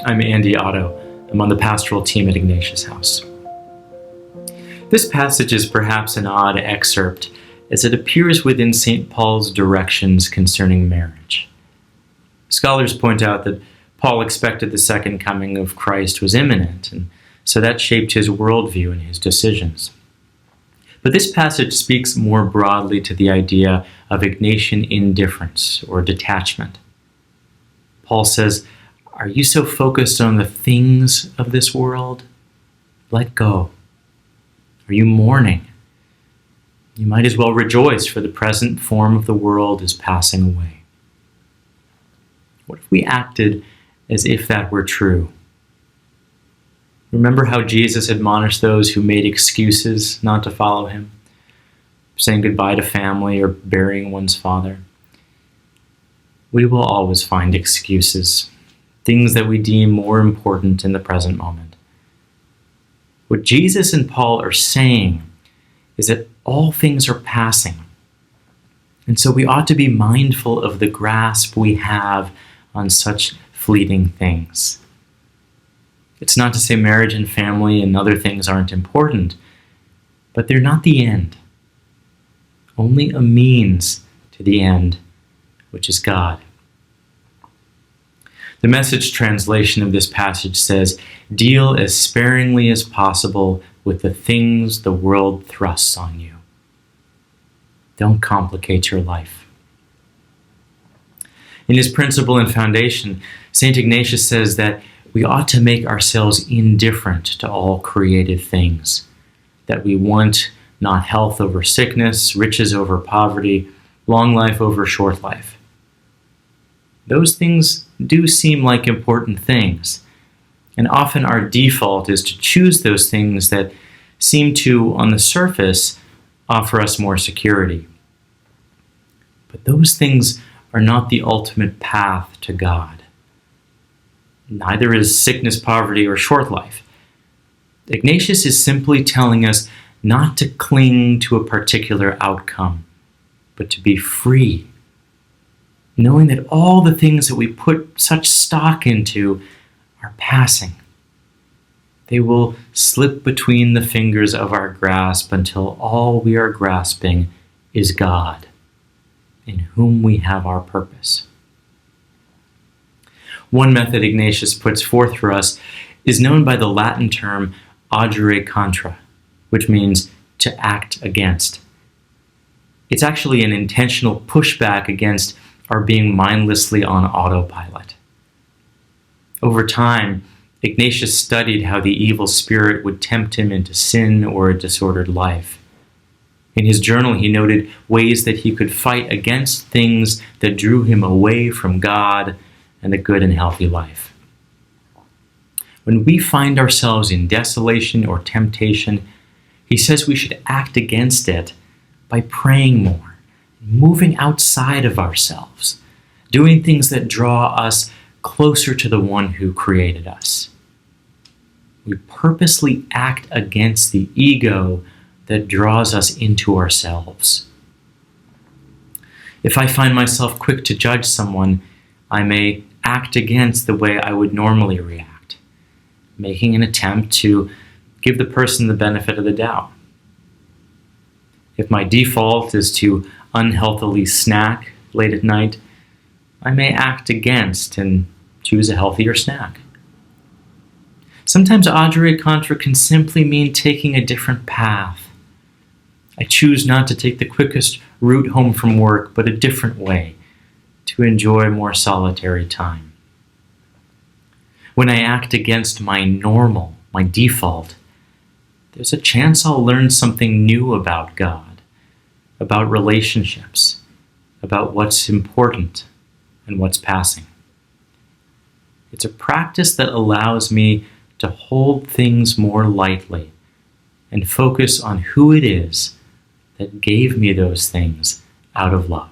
I'm Andy Otto. I'm on the pastoral team at Ignatius House. This passage is perhaps an odd excerpt, as it appears within St. Paul's directions concerning marriage. Scholars point out that Paul expected the second coming of Christ was imminent, and so that shaped his worldview and his decisions. But this passage speaks more broadly to the idea of Ignatian indifference or detachment. Paul says, "Are you so focused on the things of this world? Let go. Are you mourning? You might as well rejoice, for the present form of the world is passing away." What if we acted as if that were true? Remember how Jesus admonished those who made excuses not to follow him, saying goodbye to family or burying one's father? We will always find excuses, things that we deem more important in the present moment. What Jesus and Paul are saying is that all things are passing, and so we ought to be mindful of the grasp we have on such fleeting things. It's not to say marriage and family and other things aren't important, but they're not the end. Only a means to the end, which is God. The Message translation of this passage says, "Deal as sparingly as possible with the things the world thrusts on you. Don't complicate your life." In his Principle and Foundation, St. Ignatius says that we ought to make ourselves indifferent to all created things, that we want not health over sickness, riches over poverty, long life over short life. Those things do seem like important things, and often our default is to choose those things that seem to, on the surface, offer us more security. But those things are not the ultimate path to God. Neither is sickness, poverty, or short life. Ignatius is simply telling us not to cling to a particular outcome, but to be free, knowing that all the things that we put such stock into are passing. They will slip between the fingers of our grasp until all we are grasping is God, in whom we have our purpose. One method Ignatius puts forth for us is known by the Latin term agere contra, which means to act against. It's actually an intentional pushback against our being mindlessly on autopilot. Over time, Ignatius studied how the evil spirit would tempt him into sin or a disordered life. In his journal, he noted ways that he could fight against things that drew him away from God and a good and healthy life. When we find ourselves in desolation or temptation, he says we should act against it by praying more, moving outside of ourselves, doing things that draw us closer to the one who created us. We purposely act against the ego that draws us into ourselves. If I find myself quick to judge someone, I may act against the way I would normally react, making an attempt to give the person the benefit of the doubt. If my default is to unhealthily snack late at night, I may act against and choose a healthier snack. Sometimes agere contra can simply mean taking a different path. I choose not to take the quickest route home from work, but a different way to enjoy more solitary time. When I act against my normal, my default, there's a chance I'll learn something new about God, about relationships, about what's important and what's passing. It's a practice that allows me to hold things more lightly and focus on who it is that gave me those things out of love.